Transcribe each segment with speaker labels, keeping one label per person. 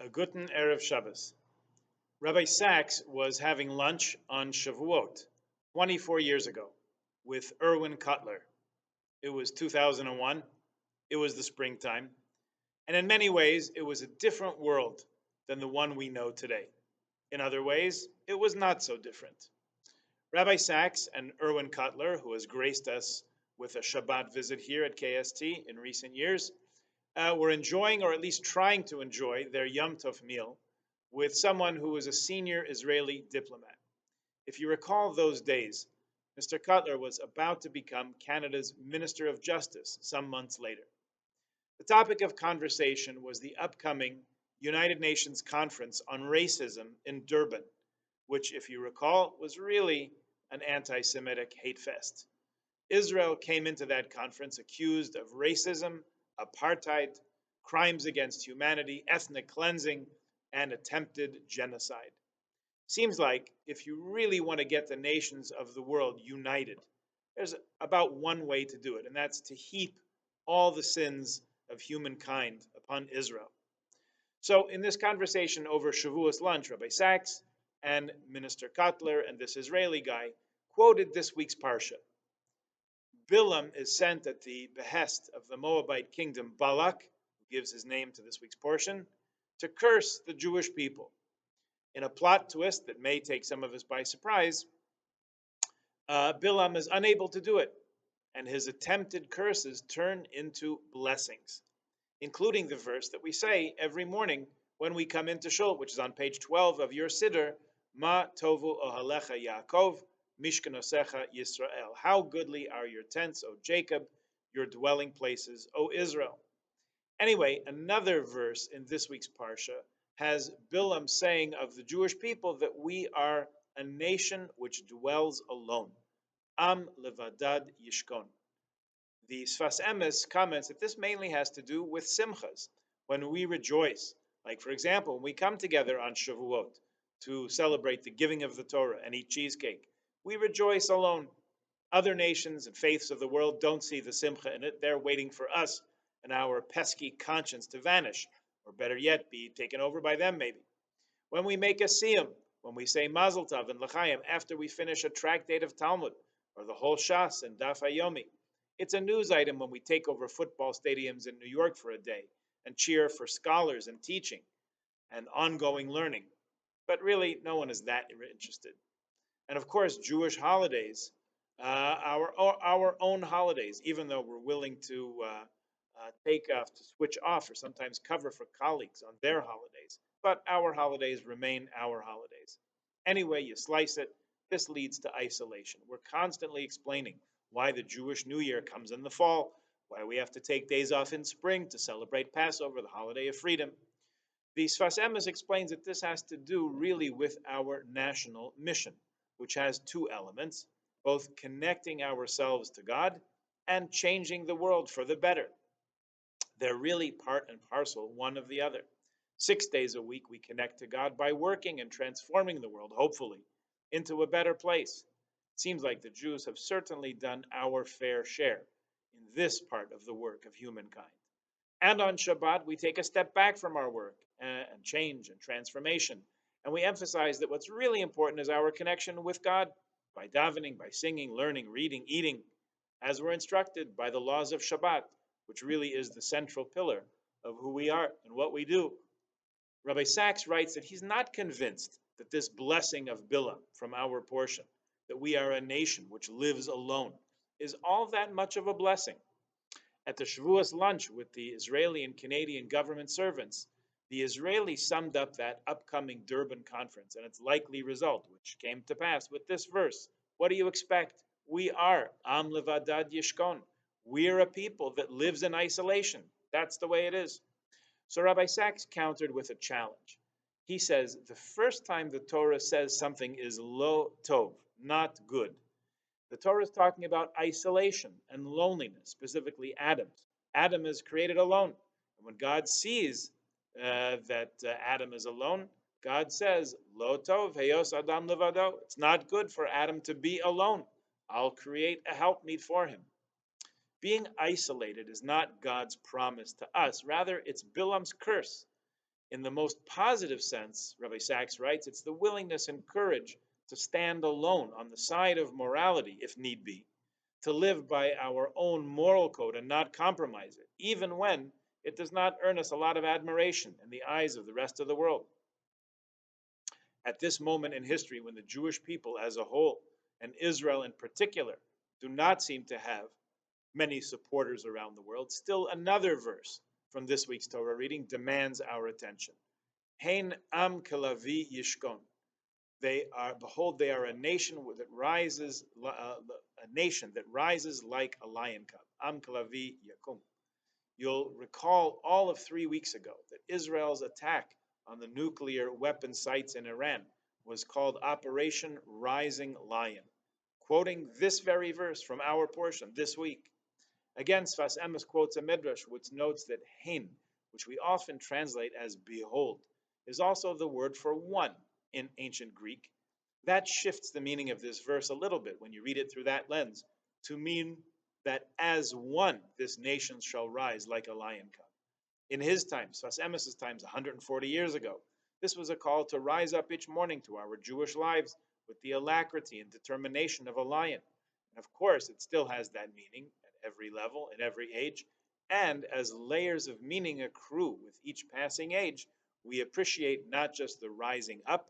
Speaker 1: A Guten Erev Shabbos. Rabbi Sachs was having lunch on Shavuot 24 years ago with Erwin Cutler. It was 2001. It was the springtime. And in many ways, it was a different world than the one we know today. In other ways, it was not so different. Rabbi Sachs and Erwin Cutler, who has graced us with a Shabbat visit here at KST in recent years, were enjoying, or at least trying to enjoy, their Yom Tov meal with someone who was a senior Israeli diplomat. If you recall those days, Mr. Cutler was about to become Canada's Minister of Justice some months later. The topic of conversation was the upcoming United Nations Conference on Racism in Durban, which, if you recall, was really an anti Semitic hate fest. Israel came into that conference accused of racism, apartheid, crimes against humanity, ethnic cleansing, and attempted genocide. Seems like if you really want to get the nations of the world united, there's about one way to do it, and that's to heap all the sins of humankind upon Israel. So, in this conversation over Shavuos lunch, Rabbi Sachs and Minister Kotler and this Israeli guy quoted this week's parsha. Bilam is sent at the behest of the Moabite kingdom Balak, who gives his name to this week's portion, to curse the Jewish people. In a plot twist that may take some of us by surprise, Bilam is unable to do it, and his attempted curses turn into blessings, including the verse that we say every morning when we come into Shul, which is on page 12 of your Siddur, Ma tovu ohalecha Yaakov, Mishkanosecha Yisrael. How goodly are your tents, O Jacob, your dwelling places, O Israel. Anyway, another verse in this week's Parsha has Bilam saying of the Jewish people that we are a nation which dwells alone. Am levadad yishkon. The Sfas Emes comments that this mainly has to do with simchas, when we rejoice. Like, for example, when we come together on Shavuot to celebrate the giving of the Torah and eat cheesecake, we rejoice alone. Other nations and faiths of the world don't see the simcha in it. They're waiting for us and our pesky conscience to vanish, or better yet, be taken over by them maybe. When we make a siyum, when we say Mazel Tov and L'chaim after we finish a tractate of Talmud, or the whole Shas and Daf Hayomi, it's a news item when we take over football stadiums in New York for a day and cheer for scholars and teaching and ongoing learning. But really, no one is that interested. And of course, Jewish holidays, our own holidays, even though we're willing to take off, to switch off, or sometimes cover for colleagues on their holidays. But our holidays remain our holidays. Any way you slice it, this leads to isolation. We're constantly explaining why the Jewish New Year comes in the fall, why we have to take days off in spring to celebrate Passover, the holiday of freedom. The Sfas Emes explains that this has to do really with our national mission, which has two elements, both connecting ourselves to God and changing the world for the better. They're really part and parcel one of the other. 6 days a week we connect to God by working and transforming the world, hopefully, into a better place. It seems like the Jews have certainly done our fair share in this part of the work of humankind. And on Shabbat, we take a step back from our work and change and transformation. And we emphasize that what's really important is our connection with God by davening, by singing, learning, reading, eating, as we're instructed by the laws of Shabbat, which really is the central pillar of who we are and what we do. Rabbi Sachs writes that he's not convinced that this blessing of Bilam from our portion, that we are a nation which lives alone, is all that much of a blessing. At the Shavuos lunch with the Israeli and Canadian government servants, the Israeli summed up that upcoming Durban conference and its likely result, which came to pass with this verse. What do you expect? We are Am Levadad Yishkon. We're a people that lives in isolation. That's the way it is. So Rabbi Sachs countered with a challenge. He says the first time the Torah says something is lo tov, not good, the Torah is talking about isolation and loneliness, specifically Adam's. Adam is created alone. And when God sees that Adam is alone, God says, Lo tov, heyos Adam levado. It's not good for Adam to be alone. I'll create a helpmeet for him. Being isolated is not God's promise to us. Rather, it's Bilam's curse. In the most positive sense, Rabbi Sachs writes, it's the willingness and courage to stand alone on the side of morality, if need be, to live by our own moral code and not compromise it, even when it does not earn us a lot of admiration in the eyes of the rest of the world. At this moment in history, when the Jewish people as a whole, and Israel in particular, do not seem to have many supporters around the world, still another verse from this week's Torah reading demands our attention. Hein am kelavi yishkon. They are, behold, they are a nation that rises, like a lion cub. Am kelavi yakum. You'll recall all of 3 weeks ago that Israel's attack on the nuclear weapon sites in Iran was called Operation Rising Lion, quoting this very verse from our portion this week. Again, Sfas Emes quotes a midrash which notes that hin, which we often translate as behold, is also the word for one in ancient Greek. That shifts the meaning of this verse a little bit when you read it through that lens to mean that as one this nation shall rise like a lion cub. In his times, Sfas Emes's times, 140 years ago, this was a call to rise up each morning to our Jewish lives with the alacrity and determination of a lion. And of course, it still has that meaning at every level, at every age. And as layers of meaning accrue with each passing age, we appreciate not just the rising up,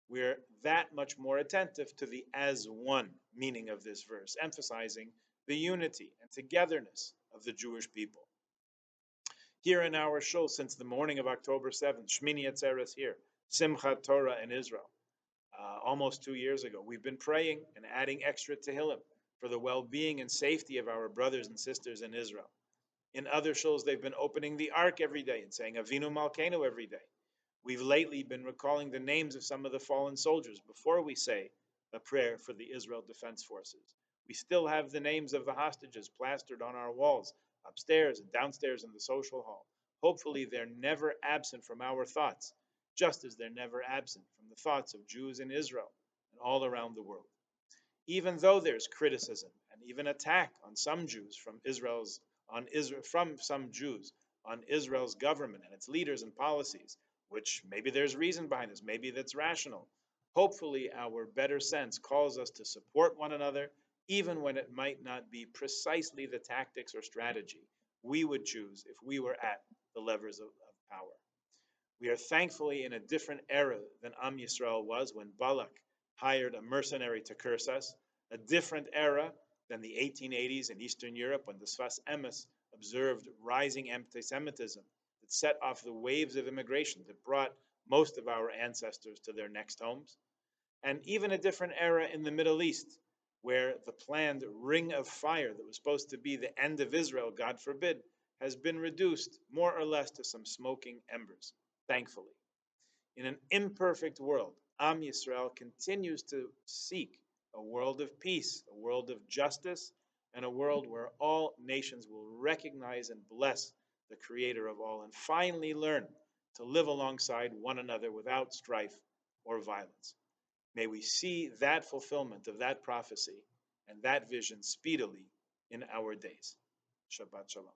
Speaker 1: we're that much more attentive to the as one meaning of this verse, emphasizing the unity and togetherness of the Jewish people. Here in our shul, since the morning of October 7th, Shmini Atzeres here, Simchat Torah in Israel, almost 2 years ago, we've been praying and adding extra Tehillim for the well-being and safety of our brothers and sisters in Israel. In other shuls, they've been opening the Ark every day and saying Avinu Malkeinu every day. We've lately been recalling the names of some of the fallen soldiers before we say a prayer for the Israel Defense Forces. We still have the names of the hostages plastered on our walls, upstairs and downstairs in the social hall. Hopefully, they're never absent from our thoughts, just as they're never absent from the thoughts of Jews in Israel and all around the world. Even though there's criticism and even attack on some Jews from some Jews on Israel's government and its leaders and policies, which maybe there's reason behind this, maybe that's rational. Hopefully, our better sense calls us to support one another, even when it might not be precisely the tactics or strategy we would choose if we were at the levers of power. We are thankfully in a different era than Am Yisrael was when Balak hired a mercenary to curse us, a different era than the 1880s in Eastern Europe when the Sfas Emes observed rising anti-Semitism that set off the waves of immigration that brought most of our ancestors to their next homes, and even a different era in the Middle East, where the planned ring of fire that was supposed to be the end of Israel, God forbid, has been reduced more or less to some smoking embers, thankfully. In an imperfect world, Am Yisrael continues to seek a world of peace, a world of justice, and a world where all nations will recognize and bless the Creator of all, and finally learn to live alongside one another without strife or violence. May we see that fulfillment of that prophecy and that vision speedily in our days. Shabbat Shalom.